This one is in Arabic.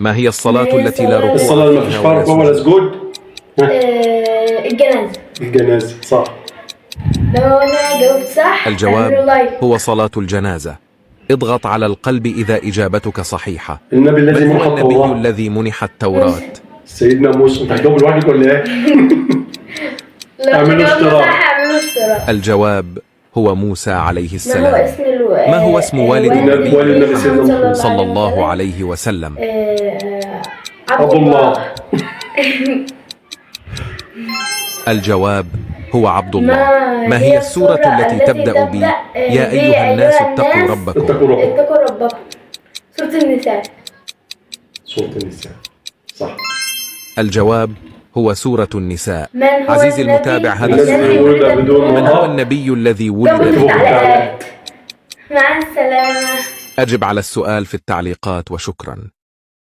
ما هي الصلاة التي لا ركوع الصلاة اللي ما فيش فيها ركوع ولا سجود؟ الجنازة. الجنازة صح. لو أنا جاوبت صح الجواب أعملوا لايك. هو صلاة الجنازة. اضغط على القلب إذا إجابتك صحيحة. النبي الذي من منح هو النبي التوراة؟ الذي منح التوراة؟ سيدنا موسى. انت هتجاوب لوحدك ولا ايه؟ لو اعملوا جاوبنا اشتراك. صح أعملوا اشتراك. الجواب هو موسى عليه ما هو السلام. اسم ما هو اسم والد النبي والد النبي سيدنا محمد صلى الله عليه وسلم؟ عبد الله. الجواب هو عبد الله. ما هي السورة التي تبدأ ب يا أيها الناس اتقوا ربكم؟ اتقوا ربكم. سورة النساء. سورة النساء صح. الجواب هو سورة النساء. من هو عزيزي النبي المتابع، هذا الذي السؤال: ولد بدون من هو مهار؟ النبي الذي جاوبوا ولد؟ في التعليقات. مع السلامة. أجب على السؤال في التعليقات، وشكرا.